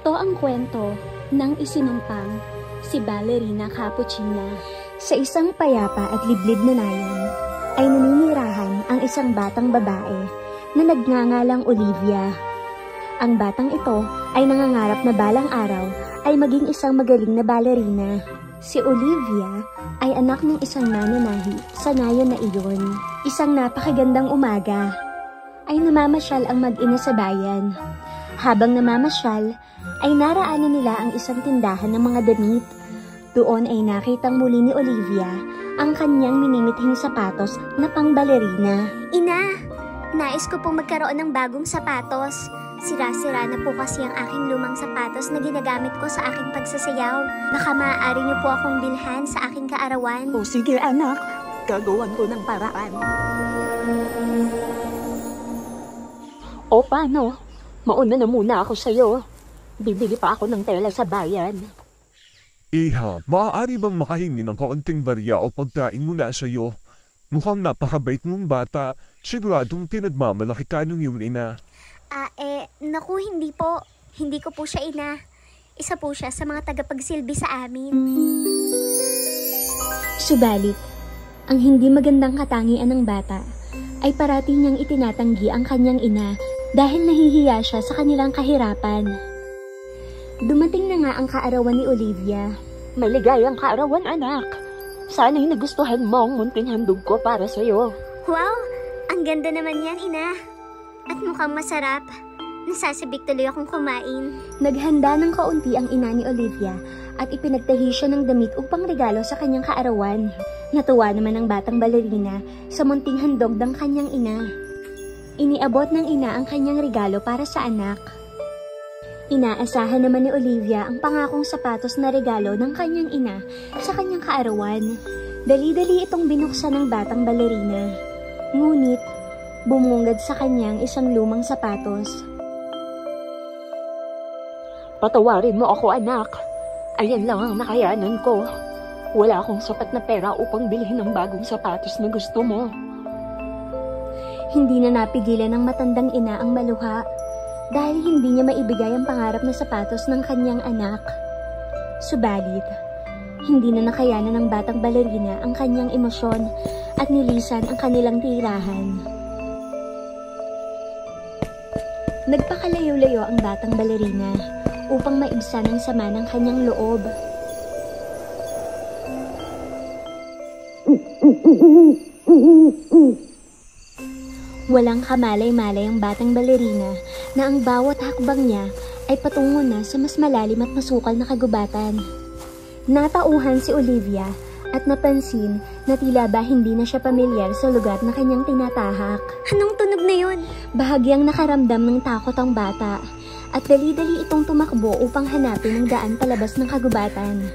Ito ang kwento ng isinumpang si Ballerina Cappuccina. Sa isang payapa at liblib na nayon ay naninirahan ang isang batang babae na nagngangalang Olivia. Ang batang ito ay nangangarap na balang araw ay maging isang magaling na ballerina. Si Olivia ay anak ng isang nananahi sa nayon na iyon. Isang napakagandang umaga ay namamasyal ang mag-ina sa bayan. Habang namamasyal, ay naraanan nila ang isang tindahan ng mga damit. Doon ay nakitang muli ni Olivia ang kanyang minimithing sapatos na pang-balerina. Ina, nais ko pong magkaroon ng bagong sapatos. Sira-sira na po kasi ang aking lumang sapatos na ginagamit ko sa aking pagsasayaw. Baka maaari niyo po akong bilhan sa aking kaarawan. O sige anak, gagawan ko ng paraan. O paano? Mauna na muna ako sa'yo. Bibili pa ako ng tela sa bayan. Iha, maaari bang makahingi ng kaunting barya o pagkain mula sa'yo? Mukhang napakabait mong bata. Siguradong pinagmamalaki ka nung iyong ina. Naku, hindi po. Hindi ko po siya ina. Isa po siya sa mga tagapagsilbi sa amin. Subalit, ang hindi magandang katangian ng bata ay parati niyang itinatanggi ang kanyang ina dahil nahihiya siya sa kanilang kahirapan. Dumating na nga ang kaarawan ni Olivia. Maligayang kaarawan anak. Sana'y nagustuhan mo ang munting handog ko para sa'yo. Wow! Ang ganda naman yan, ina. At mukhang masarap. Nasasabik tuloy akong kumain. Naghanda ng kaunti ang ina ni Olivia at ipinagtahi siya ng damit upang regalo sa kanyang kaarawan. Natuwa naman ang batang balerina sa munting handog ng kanyang ina. Iniabot ng ina ang kanyang regalo para sa anak. Inaasahan naman ni Olivia ang pangakong sapatos na regalo ng kanyang ina sa kanyang kaarawan. Dali-dali itong binuksan ng batang balerina. Ngunit, bumungad sa kanyang isang lumang sapatos. Patawarin mo ako anak. Ayan lang ang nakayanan ko. Wala akong sapat na pera upang bilhin ng bagong sapatos na gusto mo. Hindi na napigilan ng matandang ina ang maluha dahil hindi niya maibigay ang pangarap na sapatos ng kanyang anak. Subalit, hindi na nakayanan ng batang balerina ang kanyang emosyon at nilisan ang kanilang tirahan. Nagpakalayo-layo ang batang balerina upang maibsan ang sama ng kanyang loob. Walang kamalay-malay ang batang balerina na ang bawat hakbang niya ay patungo na sa mas malalim at masukal na kagubatan. Natauhan si Olivia at napansin na tila ba hindi na siya pamilyar sa lugar na kanyang tinatahak. Anong tunog na yun? Bahagyang nakaramdam ng takot ang bata at dali-dali itong tumakbo upang hanapin ang daan palabas ng kagubatan.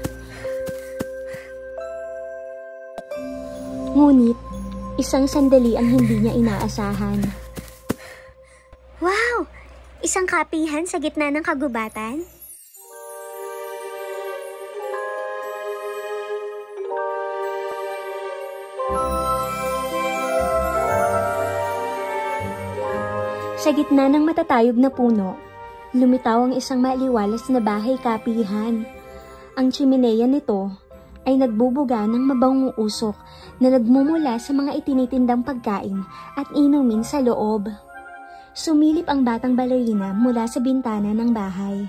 Ngunit, isang sandali ang hindi niya inaasahan. Wow! Isang kapihan sa gitna ng kagubatan? Sa gitna ng matatayog na puno, lumitaw ang isang maliwalas na bahay kapihan. Ang tsimeneya nito ay nagbubuga ng mabangong usok na nagmumula sa mga itinitindang pagkain at inumin sa loob. Sumilip ang batang balerina mula sa bintana ng bahay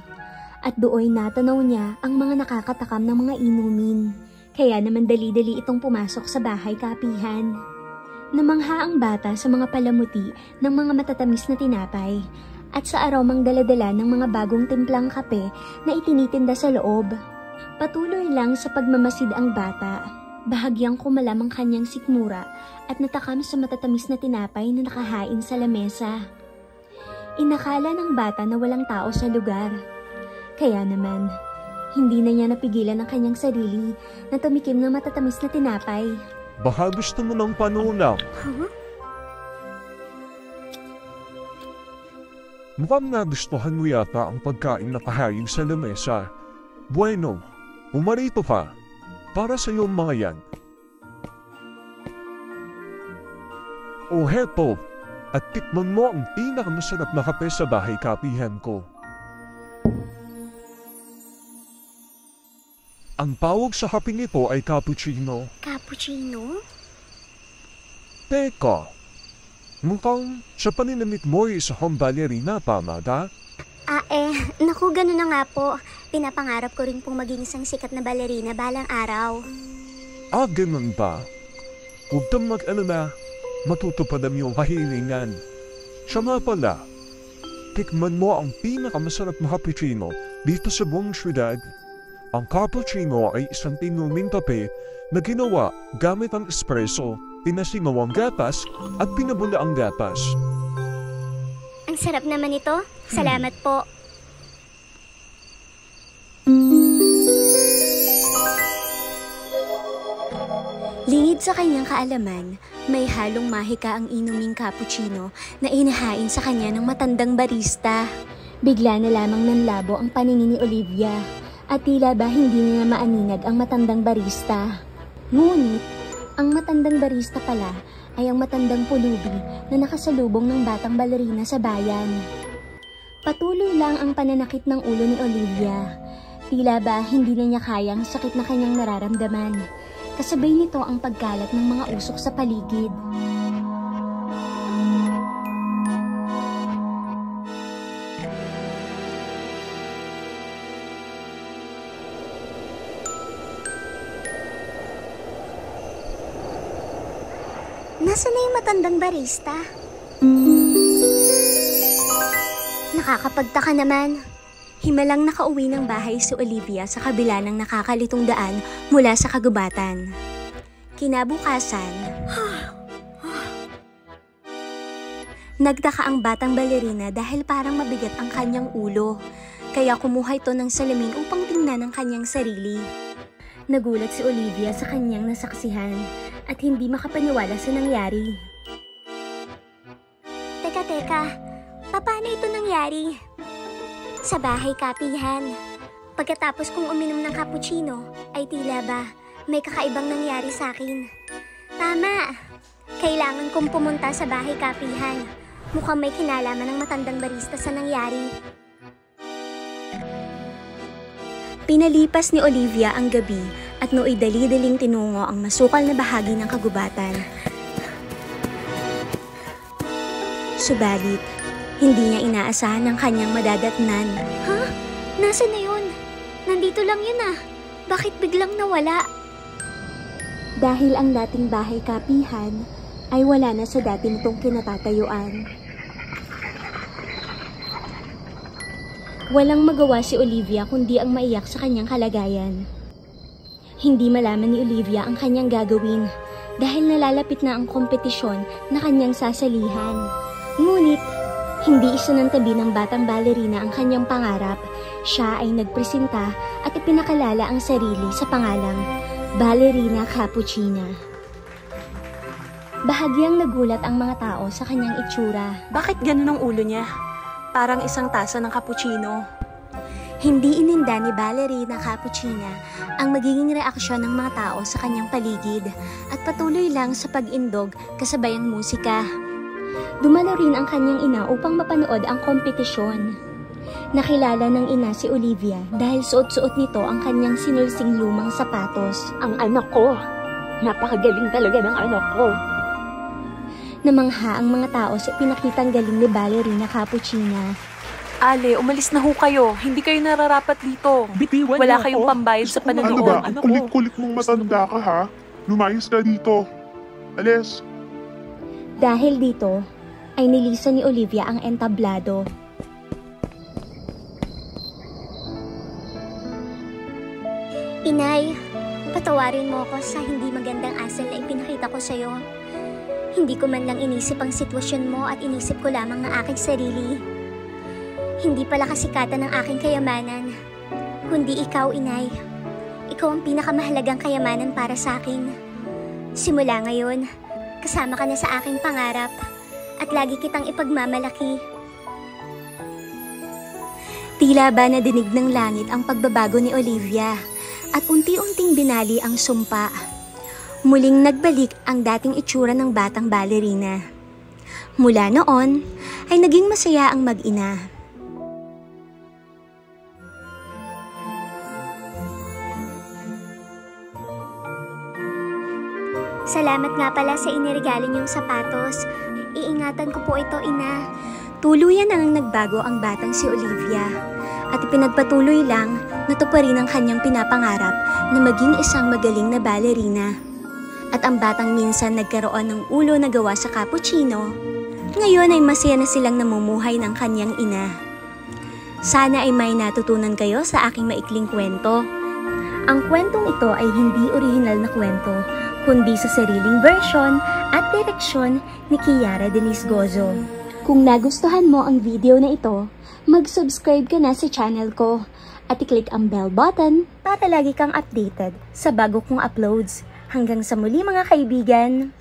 at doon natanaw niya ang mga nakakatakam ng mga inumin. Kaya naman dali-dali itong pumasok sa bahay kapihan. Namangha ang bata sa mga palamuti ng mga matatamis na tinapay at sa aromang daladala ng mga bagong timplang kape na itinitinda sa loob. Patuloy lang sa pagmamasid ang bata. Bahagyang kumalam ang kanyang sikmura at natakam sa matatamis na tinapay na nakahain sa lamesa. Inakala ng bata na walang tao sa lugar. Kaya naman, hindi na niya napigilan ang kanyang sarili na tumikim ng matatamis na tinapay. Baka gusto mo ng panulam. Mukhang nagustuhan mo yata ang pagkain na kahain sa lamesa. Bueno, umarito ka. Para sa iyong mga yan. O heto, at tikman mo ang pinakamasarap na kape sa bahay kapihan ko. Ang tawag sa kaping ito ay cappuccino. Cappuccino? Teka, mukhang sa paninamit mo ay isang ballerina, tama ba? Naku, gano'n na nga po. Pinapangarap ko rin pong maging isang sikat na balerina balang araw. Ganun ba? Huwag kang mag-alala. Matutupad ang iyong kahilingan. Siya nga pala, tikman mo ang pinakamasarap na cappuccino dito sa buong syudad. Ang cappuccino ay isang tinuming kape na ginawa gamit ang espresso, pinasingaw ang gatas at pinabula ang gatas. Ang sarap naman ito. Salamat po. Lingid sa kanyang kaalaman, may halong mahika ang inuming cappuccino na inahain sa kanya ng matandang barista. Bigla na lamang nanlabo ang paningin ni Olivia at tila ba hindi niya maaninag ang matandang barista. Ngunit, ang matandang barista pala ay ang matandang pulubi na nakasalubong ng batang balerina sa bayan. Patuloy lang ang pananakit ng ulo ni Olivia. Tila ba hindi na niya kayang sakit na kanyang nararamdaman. Kasabay nito ang pagkalat ng mga usok sa paligid. Nasaan na yung matandang barista? Nakakapagtaka naman. Himalang nakauwi ng bahay si Olivia sa kabila ng nakakalitong daan mula sa kagubatan. Kinabukasan, nagtaka ang batang balerina dahil parang mabigat ang kanyang ulo, kaya kumuha ito ng salamin upang tingnan ang kanyang sarili. Nagulat si Olivia sa kanyang nasaksihan at hindi makapaniwala sa nangyari. Teka, paano ito nangyari? Sa bahay kapihan. Pagkatapos kong uminom ng cappuccino, ay tila ba may kakaibang nangyari sa akin. Tama! Kailangan kong pumunta sa bahay kapihan. Mukhang may kinalaman ng matandang barista sa nangyari. Pinalipas ni Olivia ang gabi at nooy dali-daling tinungo ang masukal na bahagi ng kagubatan. Subalit, hindi niya inaasahan ang kanyang madadatnan. Ha? Nasaan na yun? Nandito lang yun ah. Bakit biglang nawala? Dahil ang dating bahay kapihan ay wala na sa dati nitong kinatatayuan. Walang magawa si Olivia kundi ang maiyak sa kanyang kalagayan. Hindi malaman ni Olivia ang kanyang gagawin dahil nalalapit na ang kompetisyon na kanyang sasalihan. Ngunit, hindi isinantabi ng batang balerina ang kanyang pangarap. Siya ay nagpresenta at ipinakalala ang sarili sa pangalang Ballerina Cappuccina. Bahagyang nagulat ang mga tao sa kanyang itsura. Bakit ganun ang ulo niya? Parang isang tasa ng cappuccino. Hindi ininda ni Ballerina Cappuccina ang magiging reaksyon ng mga tao sa kanyang paligid at patuloy lang sa pag-indog kasabay ang musika. Dumalo rin ang kanyang ina upang mapanood ang kompetisyon. Nakilala ng ina si Olivia dahil suot-suot nito ang kanyang sinulsing lumang sapatos. Ang anak ko, napakagaling talaga ng anak ko. Namangha ang mga tao sa pinakitang galing ni Ballerina Cappuccina. Ale, umalis na ho kayo. Hindi kayo nararapat dito. Bitiwan Wala niyo kayong ako. pambayad sa Ano panonood. ba? Ang kulit-kulit mong matanda ka ha? Lumayos ka dito. Alis. Dahil dito, ay nilisan ni Olivia ang entablado. Inay, patawarin mo ako sa hindi magandang asal na ipinakita ko sa'yo. Hindi ko man lang inisip ang sitwasyon mo at inisip ko lamang ang aking sarili. Hindi pala kasikatan ng aking kayamanan, kundi ikaw, Inay. Ikaw ang pinakamahalagang kayamanan para sa akin. Simula ngayon, kasama ka na sa aking pangarap at lagi kitang ipagmamalaki. Tila ba nadinig ng langit ang pagbabago ni Olivia at unti-unting binali ang sumpa. Muling nagbalik ang dating itsura ng batang balerina. Mula noon ay naging masaya ang mag-ina. Salamat nga pala sa iniregalo niyong sapatos. Iingatan ko po ito, Ina. Tuluyan nang nagbago ang batang si Olivia at ipinagpatuloy lang na tuparin ang kanyang pinapangarap na maging isang magaling na ballerina. At ang batang minsan nagkaroon ng ulo na gawa sa cappuccino, ngayon ay masaya na silang namumuhay ng kanyang ina. Sana ay may natutunan kayo sa aking maikling kwento. Ang kwentong ito ay hindi orihinal na kwento, kundi sa sariling version at direksyon ni Kiara Denise Gozo. Kung nagustuhan mo ang video na ito, mag-subscribe ka na sa channel ko at i-click ang bell button para lagi kang updated sa bago kong uploads. Hanggang sa muli mga kaibigan!